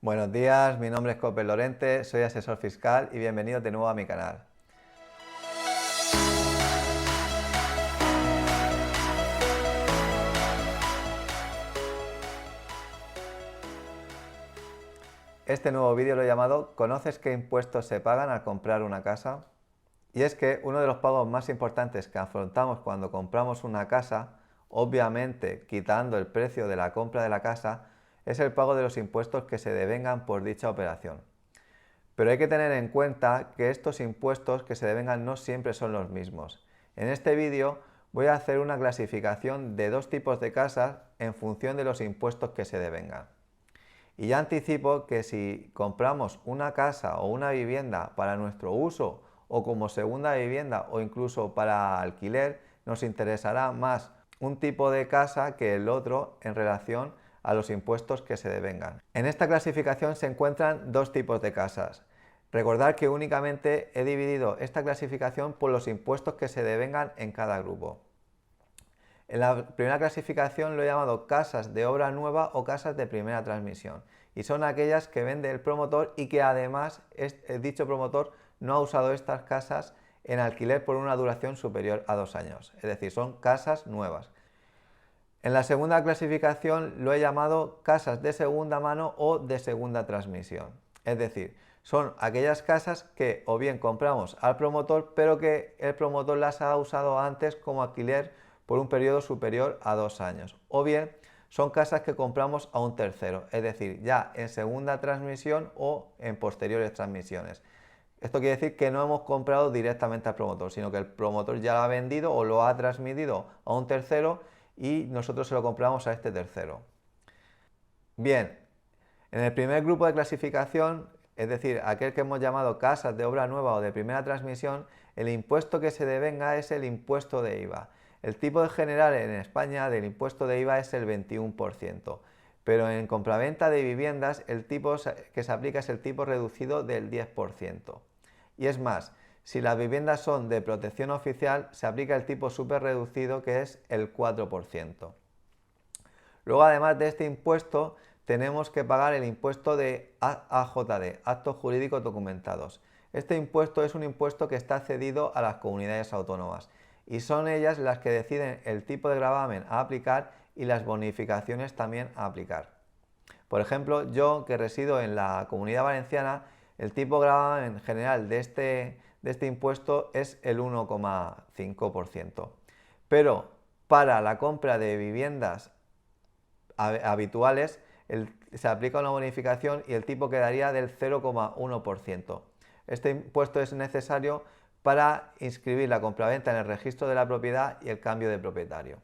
Buenos días, mi nombre es Cope Lorente, soy asesor fiscal y bienvenidos de nuevo a mi canal. Este nuevo vídeo lo he llamado ¿Conoces qué impuestos se pagan al comprar una casa? Y es que uno de los pagos más importantes que afrontamos cuando compramos una casa, obviamente quitando el precio de la compra de la casa, es el pago de los impuestos que se devengan por dicha operación. Pero hay que tener en cuenta que estos impuestos que se devengan no siempre son los mismos. En este vídeo voy a hacer una clasificación de dos tipos de casas en función de los impuestos que se devengan. Y ya anticipo que si compramos una casa o una vivienda para nuestro uso o como segunda vivienda o incluso para alquiler, nos interesará más un tipo de casa que el otro en relación a los impuestos que se devengan. En esta clasificación se encuentran dos tipos de casas. Recordad que únicamente he dividido esta clasificación por los impuestos que se devengan en cada grupo. En la primera clasificación lo he llamado casas de obra nueva o casas de primera transmisión, y son aquellas que vende el promotor y que además dicho promotor no ha usado estas casas en alquiler por una duración superior a 2 años, es decir, son casas nuevas. En la segunda clasificación lo he llamado casas de segunda mano o de segunda transmisión, es decir, son aquellas casas que o bien compramos al promotor pero que el promotor las ha usado antes como alquiler por un periodo superior a 2 años, o bien son casas que compramos a un tercero, es decir, ya en segunda transmisión o en posteriores transmisiones. Esto quiere decir que no hemos comprado directamente al promotor, sino que el promotor ya lo ha vendido o lo ha transmitido a un tercero y nosotros se lo compramos a este tercero. Bien, en el primer grupo de clasificación, es decir, aquel que hemos llamado casas de obra nueva o de primera transmisión, el impuesto que se devenga es el impuesto de IVA. El tipo de general en España del impuesto de IVA es el 21%, pero en compraventa de viviendas el tipo que se aplica es el tipo reducido del 10%. Y es más, si las viviendas son de protección oficial, se aplica el tipo súper reducido que es el 4%. Luego, además de este impuesto, tenemos que pagar el impuesto de AJD, actos jurídicos documentados. Este impuesto es un impuesto que está cedido a las comunidades autónomas y son ellas las que deciden el tipo de gravamen a aplicar y las bonificaciones también a aplicar. Por ejemplo, yo que resido en la Comunidad Valenciana, el tipo de gravamen general de este impuesto es el 1,5%. Pero para la compra de viviendas habituales se aplica una bonificación y el tipo quedaría del 0,1%. Este impuesto es necesario para inscribir la compraventa en el registro de la propiedad y el cambio de propietario.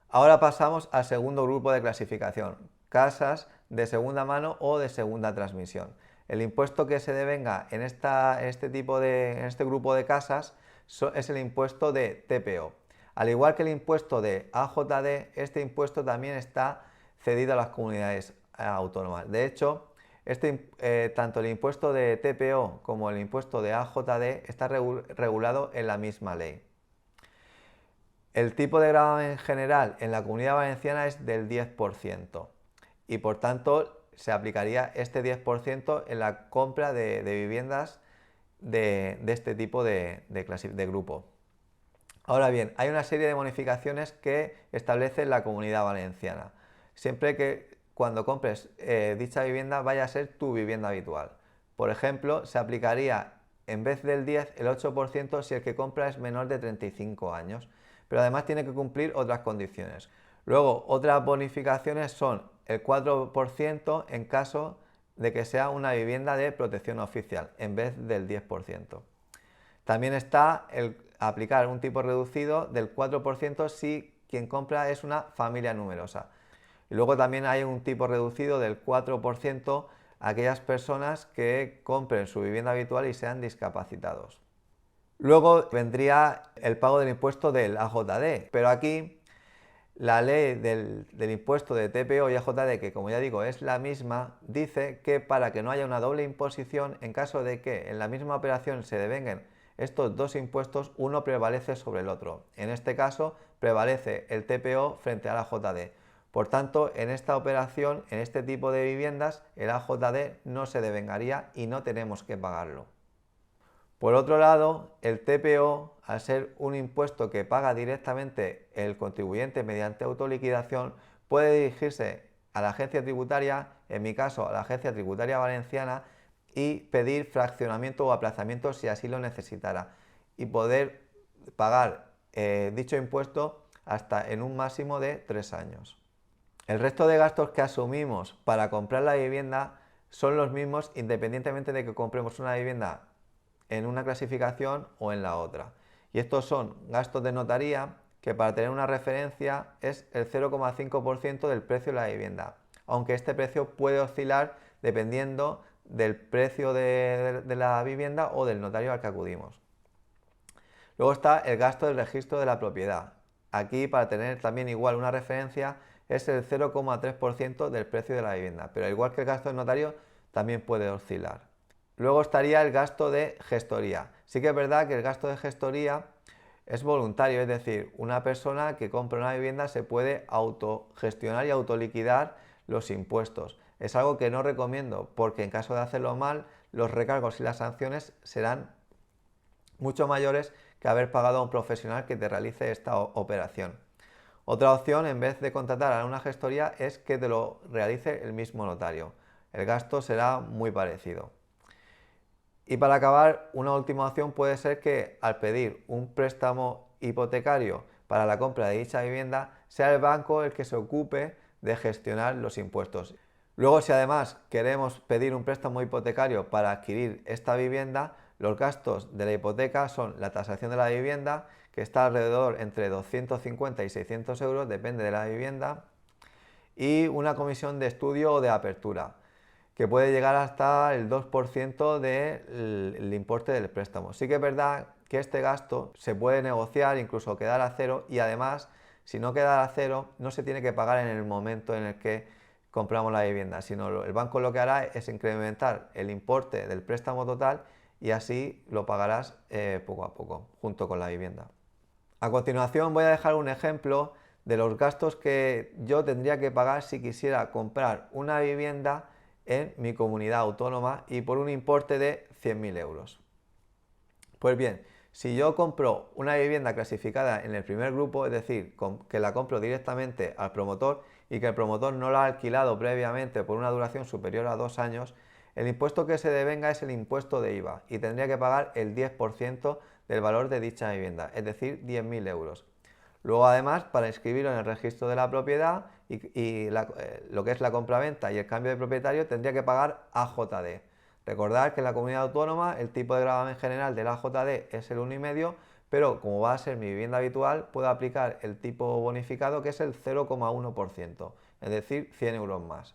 Ahora pasamos al segundo grupo de clasificación, casas de segunda mano o de segunda transmisión. El impuesto que se devenga en este grupo de casas es el impuesto de TPO. Al igual que el impuesto de AJD, este impuesto también está cedido a las comunidades autónomas. De hecho, tanto el impuesto de TPO como el impuesto de AJD está regulado en la misma ley. El tipo de gravamen general en la Comunidad Valenciana es del 10% y por tanto se aplicaría este 10% en la compra de viviendas de este tipo de grupo. Ahora bien, hay una serie de bonificaciones que establece la Comunidad Valenciana, siempre que cuando compres dicha vivienda vaya a ser tu vivienda habitual. Por ejemplo, se aplicaría en vez del 10 el 8% si el que compra es menor de 35 años, pero además tiene que cumplir otras condiciones. Luego, otras bonificaciones son el 4% en caso de que sea una vivienda de protección oficial, en vez del 10%. También está el aplicar un tipo reducido del 4% si quien compra es una familia numerosa. Y luego también hay un tipo reducido del 4% a aquellas personas que compren su vivienda habitual y sean discapacitados. Luego vendría el pago del impuesto del AJD, pero aquí la ley del impuesto de TPO y AJD, que como ya digo es la misma, dice que para que no haya una doble imposición, en caso de que en la misma operación se devenguen estos dos impuestos, uno prevalece sobre el otro. En este caso prevalece el TPO frente al AJD. Por tanto, en esta operación, en este tipo de viviendas, el AJD no se devengaría y no tenemos que pagarlo. Por otro lado, el TPO, al ser un impuesto que paga directamente el contribuyente mediante autoliquidación, puede dirigirse a la agencia tributaria, en mi caso a la Agencia Tributaria Valenciana, y pedir fraccionamiento o aplazamiento si así lo necesitara, y poder pagar dicho impuesto hasta en un máximo de 3 años. El resto de gastos que asumimos para comprar la vivienda son los mismos independientemente de que compremos una vivienda en una clasificación o en la otra. Y estos son gastos de notaría, que para tener una referencia es el 0,5% del precio de la vivienda, aunque este precio puede oscilar dependiendo del precio de la vivienda o del notario al que acudimos. Luego está el gasto del registro de la propiedad. Aquí, para tener también igual una referencia, es el 0,3% del precio de la vivienda, pero al igual que el gasto del notario, también puede oscilar. Luego estaría el gasto de gestoría. Sí que es verdad que el gasto de gestoría es voluntario, es decir, una persona que compra una vivienda se puede autogestionar y autoliquidar los impuestos. Es algo que no recomiendo porque en caso de hacerlo mal, los recargos y las sanciones serán mucho mayores que haber pagado a un profesional que te realice esta operación. Otra opción, en vez de contratar a una gestoría, es que te lo realice el mismo notario. El gasto será muy parecido. Y para acabar, una última opción puede ser que al pedir un préstamo hipotecario para la compra de dicha vivienda, sea el banco el que se ocupe de gestionar los impuestos. Luego, si además queremos pedir un préstamo hipotecario para adquirir esta vivienda, los gastos de la hipoteca son la tasación de la vivienda, que está alrededor entre 250 y 600 euros, depende de la vivienda, y una comisión de estudio o de apertura, que puede llegar hasta el 2% del importe del préstamo. Sí que es verdad que este gasto se puede negociar, incluso quedar a cero, y además, si no queda a cero, no se tiene que pagar en el momento en el que compramos la vivienda, sino el banco lo que hará es incrementar el importe del préstamo total y así lo pagarás poco a poco, junto con la vivienda. A continuación voy a dejar un ejemplo de los gastos que yo tendría que pagar si quisiera comprar una vivienda en mi comunidad autónoma y por un importe de 100.000 euros. Pues bien, si yo compro una vivienda clasificada en el primer grupo, es decir, que la compro directamente al promotor y que el promotor no la ha alquilado previamente por una duración superior a 2 años, el impuesto que se devenga es el impuesto de IVA y tendría que pagar el 10% del valor de dicha vivienda, es decir, 10.000 euros. Luego, además, para inscribirlo en el registro de la propiedad y lo que es la compraventa y el cambio de propietario, tendría que pagar AJD. Recordad que en la comunidad autónoma el tipo de gravamen general del AJD es el 1,5, pero como va a ser mi vivienda habitual, puedo aplicar el tipo bonificado que es el 0,1%, es decir, 100 euros más.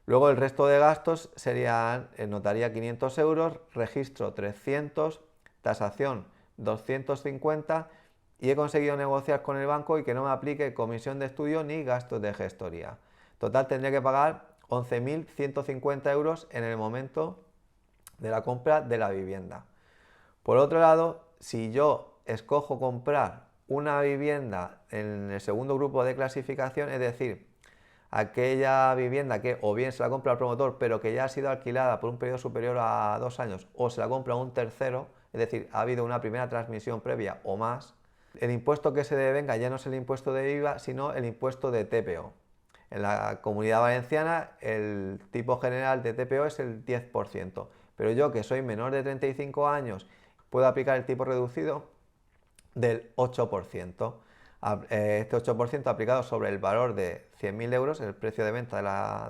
Luego el resto de gastos serían notaría 500 euros, registro 300, tasación 250 y he conseguido negociar con el banco y que no me aplique comisión de estudio ni gastos de gestoría. Total tendría que pagar 11.150 euros en el momento de la compra de la vivienda. Por otro lado, si yo escojo comprar una vivienda en el segundo grupo de clasificación, es decir, aquella vivienda que o bien se la compra al promotor pero que ya ha sido alquilada por un periodo superior a 2 años o se la compra a un tercero, es decir, ha habido una primera transmisión previa o más, el impuesto que se devenga ya no es el impuesto de IVA sino el impuesto de TPO. En la Comunidad Valenciana el tipo general de TPO es el 10%, pero yo que soy menor de 35 años puedo aplicar el tipo reducido del 8%. Este 8% aplicado sobre el valor de 100.000 euros, el precio de venta de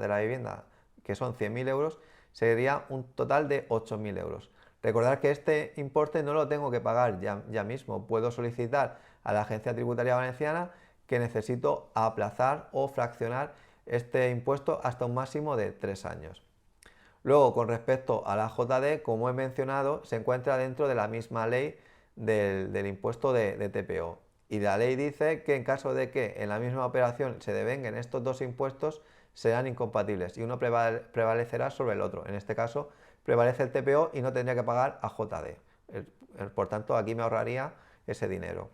la vivienda, que son 100.000 euros, sería un total de 8.000 euros. Recordad que este importe no lo tengo que pagar ya mismo, puedo solicitar a la Agencia Tributaria Valenciana que necesito aplazar o fraccionar este impuesto hasta un máximo de 3 años. Luego, con respecto a la JD, como he mencionado, se encuentra dentro de la misma ley del impuesto de TPO. Y la ley dice que en caso de que en la misma operación se devenguen estos dos impuestos, serán incompatibles y uno prevalecerá sobre el otro. En este caso, prevalece el TPO y no tendría que pagar a JD. Por tanto, aquí me ahorraría ese dinero.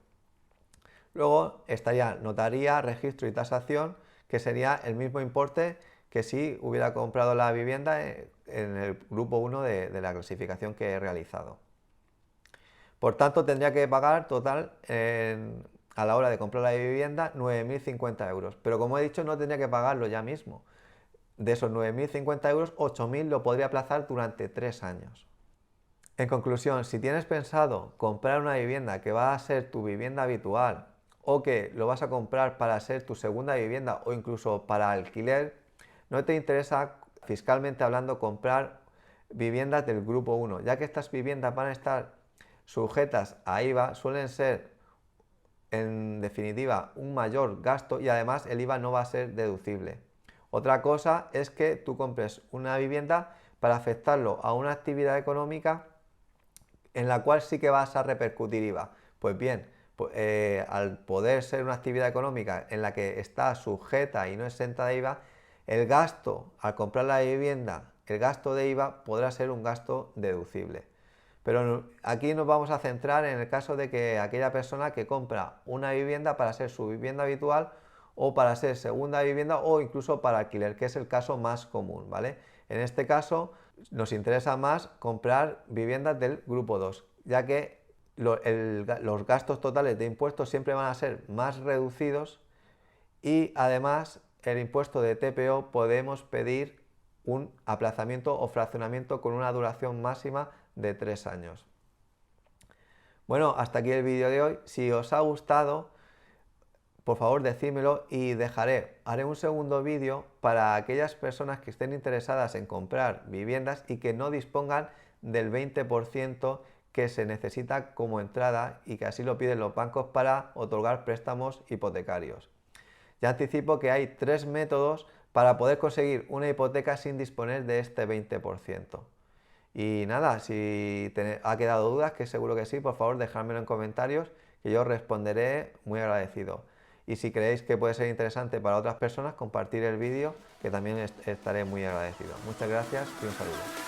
Luego estaría notaría, registro y tasación, que sería el mismo importe que si hubiera comprado la vivienda en el grupo 1 de la clasificación que he realizado. Por tanto, tendría que pagar total a la hora de comprar la vivienda 9.050 euros. Pero como he dicho, no tendría que pagarlo ya mismo. De esos 9.050 euros, 8.000 lo podría aplazar durante 3 años. En conclusión, si tienes pensado comprar una vivienda que va a ser tu vivienda habitual o que lo vas a comprar para ser tu segunda vivienda o incluso para alquiler, no te interesa, fiscalmente hablando, comprar viviendas del grupo 1, ya que estas viviendas van a estar sujetas a IVA, suelen ser en definitiva un mayor gasto y además el IVA no va a ser deducible. Otra cosa es que tú compres una vivienda para afectarlo a una actividad económica en la cual sí que vas a repercutir IVA. Pues bien, al poder ser una actividad económica en la que está sujeta y no exenta de IVA, el gasto al comprar la vivienda, el gasto de IVA podrá ser un gasto deducible. Pero aquí nos vamos a centrar en el caso de que aquella persona que compra una vivienda para ser su vivienda habitual o para ser segunda vivienda o incluso para alquiler, que es el caso más común, ¿vale? En este caso nos interesa más comprar viviendas del grupo 2, ya que los gastos totales de impuestos siempre van a ser más reducidos y además el impuesto de TPO podemos pedir un aplazamiento o fraccionamiento con una duración máxima de 3 años. Bueno, hasta aquí el vídeo de hoy. Si os ha gustado, por favor decídmelo y haré un segundo vídeo para aquellas personas que estén interesadas en comprar viviendas y que no dispongan del 20% que se necesita como entrada y que así lo piden los bancos para otorgar préstamos hipotecarios. Ya anticipo que hay 3 métodos para poder conseguir una hipoteca sin disponer de este 20%. Y nada, si ha quedado dudas, que seguro que sí, por favor dejádmelo en comentarios que yo responderé muy agradecido. Y si creéis que puede ser interesante para otras personas, compartir el vídeo, que también estaré muy agradecido. Muchas gracias y un saludo.